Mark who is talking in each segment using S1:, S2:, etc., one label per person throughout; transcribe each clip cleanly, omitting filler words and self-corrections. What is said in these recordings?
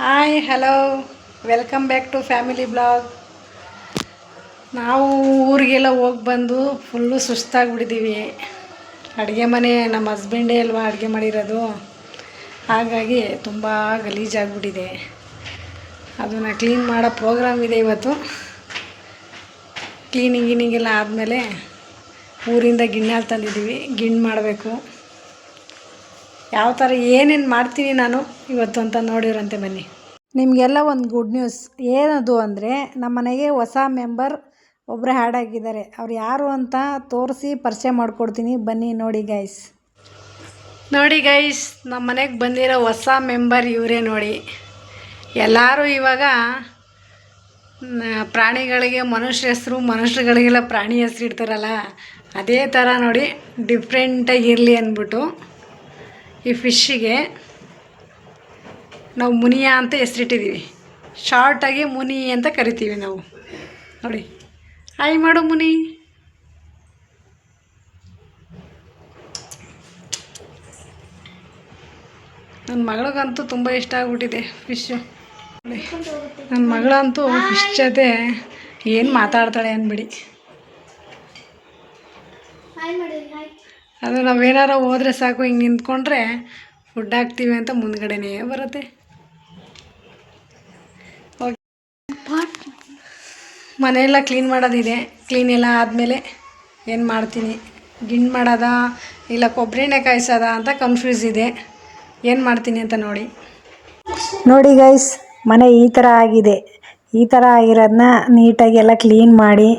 S1: Hi hello welcome back to family blog. ನಾವು ಊರಿಗೆಲ್ಲ ಹೋಗಿ ಬಂದು ಫುಲ್ಲು ಸುಸ್ತಾಗಿಬಿಟ್ಟಿದ್ದೀವಿ. ಅಡುಗೆ ಮನೆ ನಮ್ಮ ಹಸ್ಬೆಂಡೇ ಅಲ್ವಾ ಅಡುಗೆ ಮಾಡಿರೋದು, ಹಾಗಾಗಿ ತುಂಬ ಗಲೀಜಾಗಿಬಿಟ್ಟಿದೆ. ಅದನ್ನು ಕ್ಲೀನ್ ಮಾಡೋ ಪ್ರೋಗ್ರಾಮ್ ಇದೆ ಇವತ್ತು. ಕ್ಲೀನಿಂಗಿನಿಗೆಲ್ಲ ಆದಮೇಲೆ ಊರಿಂದ ಗಿಣ್ಣಾಲು ತಂದಿದ್ದೀವಿ, ಗಿಣ್ಣು ಮಾಡಬೇಕು. ಯಾವ ಥರ ಏನೇನು ಮಾಡ್ತೀನಿ ನಾನು ಇವತ್ತು ಅಂತ ನೋಡಿರಂತೆ ಬನ್ನಿ. ನಿಮಗೆಲ್ಲ ಒಂದು ಗುಡ್ ನ್ಯೂಸ್. ಏನದು ಅಂದರೆ ನಮ್ಮ ಮನೆಗೆ ಹೊಸ ಮೆಂಬರ್ ಒಬ್ಬರು ಆ್ಯಡ್ ಆಗಿದ್ದಾರೆ. ಅವ್ರು ಯಾರು ಅಂತ ತೋರಿಸಿ ಪರಿಚಯ ಮಾಡಿಕೊಡ್ತೀನಿ, ಬನ್ನಿ ನೋಡಿ ಗೈಸ್. ನಮ್ಮ ಮನೆಗೆ ಬಂದಿರೋ ಹೊಸ ಮೆಂಬರ್ ಇವರೇ ನೋಡಿ. ಎಲ್ಲರೂ ಇವಾಗ ಪ್ರಾಣಿಗಳಿಗೆ ಮನುಷ್ಯ ಹೆಸರು, ಮನುಷ್ಯರುಗಳಿಗೆಲ್ಲ ಪ್ರಾಣಿ ಹೆಸರು ಇಡ್ತಾರಲ್ಲ, ಅದೇ ಥರ ನೋಡಿ ಡಿಫ್ರೆಂಟಾಗಿರಲಿ ಅಂದ್ಬಿಟ್ಟು ಈ ಫಿಶ್ಶಿಗೆ ನಾವು ಮುನಿಯಾ ಅಂತ ಹೆಸರಿಟ್ಟಿದ್ದೀವಿ. ಶಾರ್ಟಾಗಿ ಮುನಿ ಅಂತ ಕರಿತೀವಿ ನಾವು. ನೋಡಿ, ಹಾಯ್ ಮಾಡು ಮುನಿ. ನನ್ನ ಮಗಳಿಗಂತೂ ತುಂಬ ಇಷ್ಟ ಆಗ್ಬಿಟ್ಟಿದೆ ಫಿಶ್ಶು. ನೋಡಿ, ನನ್ನ ಮಗಳಂತೂ ಫಿಶ್ ಜೊತೆ ಏನು ಮಾತಾಡ್ತಾಳೆ ಅಂದ್ಬಿಡಿ. ಅದು ನಾವೇನಾರು ಹೋದರೆ ಸಾಕು, ಹಿಂಗೆ ನಿಂತ್ಕೊಂಡ್ರೆ ಫುಡ್ ಹಾಕ್ತೀವಿ ಅಂತ ಮುಂದ್ಗಡೆನೇ ಬರುತ್ತೆ. ಓಕೆ, ಮನೆಯೆಲ್ಲ ಕ್ಲೀನ್ ಮಾಡೋದಿದೆ. ಕ್ಲೀನ್ ಎಲ್ಲ ಆದಮೇಲೆ ಏನು ಮಾಡ್ತೀನಿ, ಗಿಣ್ಣು ಮಾಡೋದಾ ಇಲ್ಲ ಕೊಬ್ಬರಿ ಎಣ್ಣೆ ಕಾಯಿಸೋದಾ ಅಂತ ಕನ್ಫ್ಯೂಸ್ ಇದೆ. ಏನು ಮಾಡ್ತೀನಿ ಅಂತ ನೋಡಿ ಗೈಸ್. ಮನೆ ಈ ಥರ ಆಗಿದೆ. ಈ ಥರ ಆಗಿರೋದನ್ನ ನೀಟಾಗಿ ಎಲ್ಲ ಕ್ಲೀನ್ ಮಾಡಿ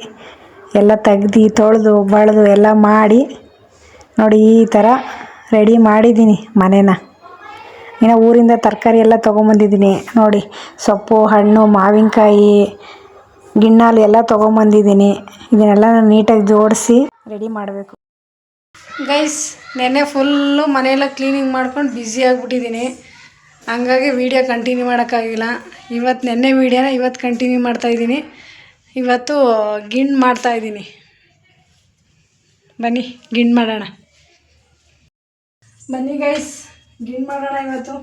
S1: ಎಲ್ಲ ತೆಗ್ದು ತೊಳೆದು ಬಳ್ದು ಎಲ್ಲ ಮಾಡಿ ನೋಡಿ ಈ ಥರ ರೆಡಿ ಮಾಡಿದ್ದೀನಿ ಮನೇನ. ಇನ್ನು ಊರಿಂದ ತರಕಾರಿ ಎಲ್ಲ ತೊಗೊಂಬಂದಿದ್ದೀನಿ ನೋಡಿ. ಸೊಪ್ಪು, ಹಣ್ಣು, ಮಾವಿನಕಾಯಿ, ಗಿಣ್ಣಾಲು ಎಲ್ಲ ತೊಗೊಂಬಂದಿದ್ದೀನಿ. ಇದನ್ನೆಲ್ಲ ನೀಟಾಗಿ ಜೋಡಿಸಿ ರೆಡಿ ಮಾಡಬೇಕು ಗೈಸ್. ನೆನ್ನೆ ಫುಲ್ಲು ಮನೆಯೆಲ್ಲ ಕ್ಲೀನಿಂಗ್ ಮಾಡ್ಕೊಂಡು ಬ್ಯುಸಿ ಆಗಿಬಿಟ್ಟಿದ್ದೀನಿ, ಹಂಗಾಗಿ ವೀಡಿಯೋ ಕಂಟಿನ್ಯೂ ಮಾಡೋಕ್ಕಾಗಿಲ್ಲ. ನೆನ್ನೆ ವೀಡಿಯೋನ ಇವತ್ತು ಕಂಟಿನ್ಯೂ ಮಾಡ್ತಾಯಿದ್ದೀನಿ. ಇವತ್ತು ಗಿಣ್ಣು ಮಾಡ್ತಾಯಿದ್ದೀನಿ. ಬನ್ನಿ ಗಿಣ್ಣು ಮಾಡೋಣ. ಬನ್ನಿ ಗೈಸ್, ಗಿಣ್ಣು ಮಾಡೋಣ ಇವತ್ತು.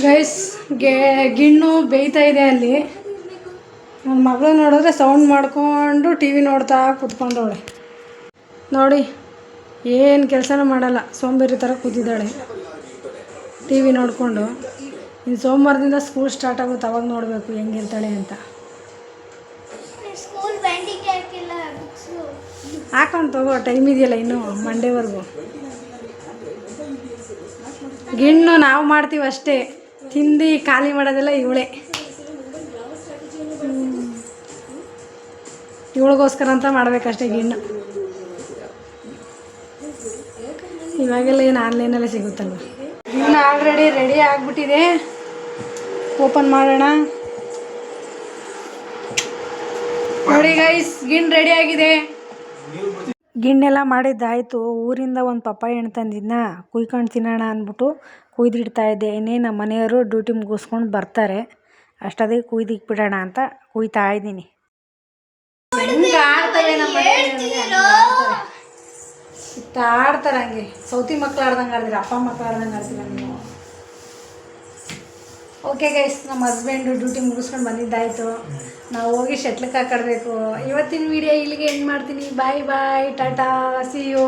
S1: ಗೈಸ್, ಗಿಣ್ಣು ಬೇಯ್ತಾ ಇದೆ ಅಲ್ಲಿ. ನನ್ನ ಮಗಳು ನೋಡಿದ್ರೆ ಸೌಂಡ್ ಮಾಡಿಕೊಂಡು ಟಿ ವಿ ನೋಡ್ತಾ ಕೂತ್ಕೊಂಡವಳೆ ನೋಡಿ. ಏನು ಕೆಲಸನೂ ಮಾಡಲ್ಲ, ಸೋಂಬೇರಿ ಥರ ಕೂತಿದ್ದಾಳೆ ಟಿ ವಿ ನೋಡಿಕೊಂಡು. ಇನ್ನು ಸೋಮವಾರದಿಂದ ಸ್ಕೂಲ್ ಸ್ಟಾರ್ಟ್ ಆಗುತ್ತೆ, ಅವಾಗ ನೋಡಬೇಕು ಹೆಂಗಿರ್ತಾಳೆ ಅಂತ. ಹಾಕೊಂಡು ತಗೋ, ಟೈಮ್ ಇದೆಯಲ್ಲ ಇನ್ನು ಮಂಡೇವರೆಗೂ. ಗಿಣ್ಣು ನಾವು ಮಾಡ್ತೀವಿ ಅಷ್ಟೇ, ತಿಂದು ಖಾಲಿ ಮಾಡೋದೆಲ್ಲ ಇವಳೇ. ಇವಳಿಗೋಸ್ಕರ ಅಂತ ಮಾಡಬೇಕಷ್ಟೇ ಗಿಣ್ಣು. ಇವಾಗೆಲ್ಲ ಏನು ಆನ್ಲೈನಲ್ಲೇ ಸಿಗುತ್ತಲ್ವ. ಗಿಣ್ಣು ಆಲ್ರೆಡಿ ರೆಡಿ ಆಗಿಬಿಟ್ಟಿದೆ. ಓಪನ್ ಮಾಡೋಣ ನೋಡಿ ಗೈಸ್, ಗಿಣ್ಣು ರೆಡಿ ಆಗಿದೆ. ಗಿಣ್ಣೆಲ್ಲ ಮಾಡಿದ್ದಾಯಿತು. ಊರಿಂದ ಒಂದು ಪಪ್ಪಾಯ ಹಣ್ಣು ತಂದಿದ್ದನ್ನ ಕುಯ್ಕೊಂಡು ತಿನ್ನೋಣ ಅಂದ್ಬಿಟ್ಟು ಕುಯ್ದಿಡ್ತಾ ಇದ್ದೆ. ಇನ್ನೇ ನಮ್ಮ ಮನೆಯವರು ಡ್ಯೂಟಿ ಮುಗಿಸ್ಕೊಂಡು ಬರ್ತಾರೆ, ಅಷ್ಟೊತ್ತಿಗೆ ಕುಯ್ದಿಕ್ಬಿಡೋಣ ಅಂತ ಕುಯ್ತಾ ಇದ್ದೀನಿ. ಹೆಂಗೆ ಆಡ್ತವೆ ನಮ್ಮ ಮನೆಯಲ್ಲಿ, ಆಡ್ತಾರೆ ಹಂಗೆ. ಸೌತಿ ಮಕ್ಳು ಆಡ್ದಂಗೆ ಆಡ್ತೀರ, ಅಪ್ಪ ಮಕ್ಳು ಆಡ್ದಂಗೆ ಆಡ್ತೀರ ನೀವು. ಓಕೆ ಗೈಸ್, ನಮ್ಮ ಹಸ್ಬೆಂಡು ಡ್ಯೂಟಿ ಮುಗಿಸ್ಕೊಂಡು ಬಂದಿದ್ದಾಯಿತು. ನಾವು ಹೋಗಿ ಶಟ್ಲಕ್ಕೆ ಹಾಕಾಡಬೇಕು. ಇವತ್ತಿನ ವೀಡಿಯೋ ಇಲ್ಲಿಗೆ ಎಂಡ್ ಮಾಡ್ತೀನಿ. ಬಾಯ್ ಬಾಯ್, ಟಾಟಾ, ಸಿ ಯು.